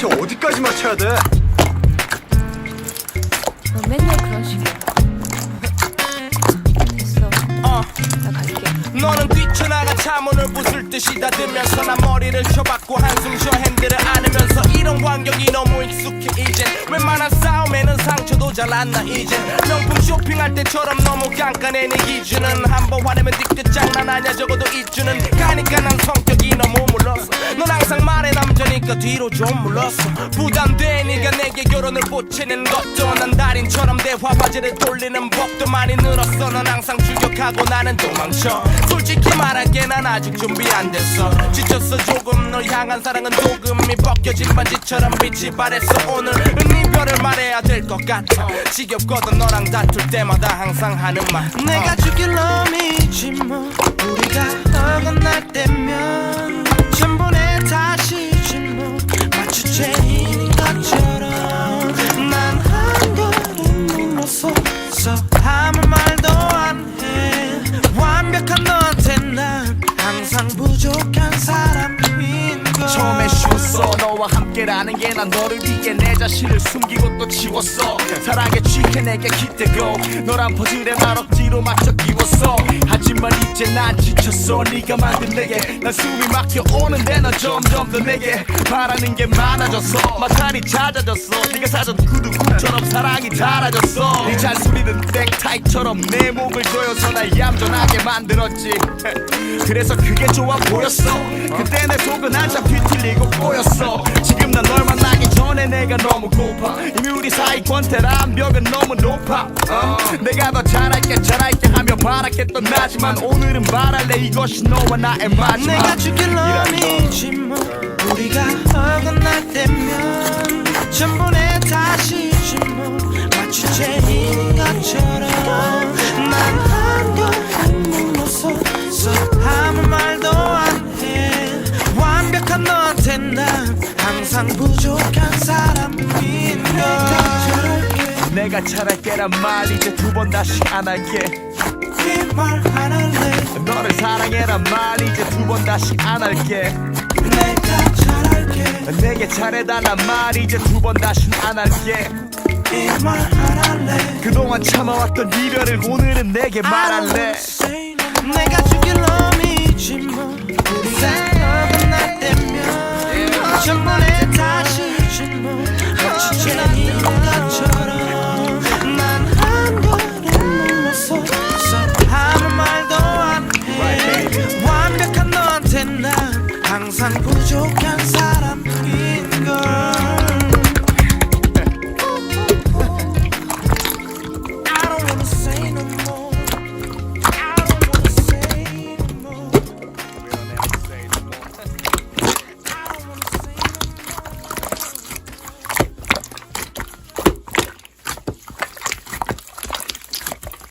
도대체 어디까지 맞춰야 돼? 너 맨날 그런 식이야. 됐어. 나 갈게. 너는 뛰쳐나가 차문을 부술 듯이 닫으면서 나 머리를 쳐박고 한숨 쉬어 핸들을 안으면서 이런 환경이 너무 익숙해 이젠 웬만한 싸움에는 상처도 잘 안 나 이젠 명품 쇼핑할 때처럼 너무 깐깐해 네 기준은 한번 화내면 뒤끝 장난하냐 적어도 이주는 가니까 난 성격이 너무 물렀어 넌 항상 말해 남자니까 뒤로 좀 물렀어 부담돼 네가 내게 결혼을 보채는 것도 난 달인처럼 대화 화제를 돌리는 법도 많이 늘었어 넌 항상 출격하고 나는 도망쳐 솔직히 말할게 난 아직 준비 안 됐어 지쳤어 조금 널 향한 사랑은 도금이 벗겨진 반지처럼 빛이 발했어 오늘은 이별을 말해야 될 것 같아 지겹거든 너랑 다툴 때마다 항상 하는 말 내가 죽일 놈이지 뭐 우리가 어긋날 때면 전부 내 탓이지 뭐 마치 죄인인 것처럼 난 한 걸음 물러서서 아무 말도 안 해 완벽한 너한테 난 항상 부족한 사람인 걸 처음에 쉬웠어 너와 함께라는 게 난 너를 위해 내 자신을 숨기고 또 지웠어 사랑에 취해 내게 기대고 너란 퍼즐에 날 억지로 맞춰 끼웠어 하지만 이제 난 지쳤어 네가 만든 내게 난 숨이 막혀 오는데 넌 점점 더 내게 바라는 게 많아졌어 마탄이 잦아졌어 네가 사준 구두굽처럼 사랑이 닳아졌어 네 잔소리는 넥타이처럼 내 목을 조여서 날 얌전하게 만들었지 그래서 그게 좋아 보였어 그때 내 속은 한참 뒤틀리고 꼬였어 지금 난 널 만나기 전에 내가 너무 고파 이미 우리 사이 권태란 벽은 너무 높아 내가 더 잘할게 하며 바랐겠던 나지만 오늘은 말할래 이것이 너와 나의 마지막 내가 죽일 놈이지 뭐 우리가 어긋날 때면 전부 내 탓이지 뭐 마치 죄인인 것처럼 난 한 걸음 물러서서 아무 말도 안 해 완벽한 너한테 난 항상 부족한 사람인 걸 내가 잘할게란 말 이제 두 번 다시 안 할게 이 말 안 할래 너를 사랑해란 말 이제 두 번 다시 안 할게 내가 잘할게 내게 잘해달란 말 이제 두 번 다시 안 할게 이 말 안 할래 그동안 참아왔던 이별을 오늘은 내게 말할래 내가 죽일 놈이지 뭐 우리가 어긋날 때면 전부 내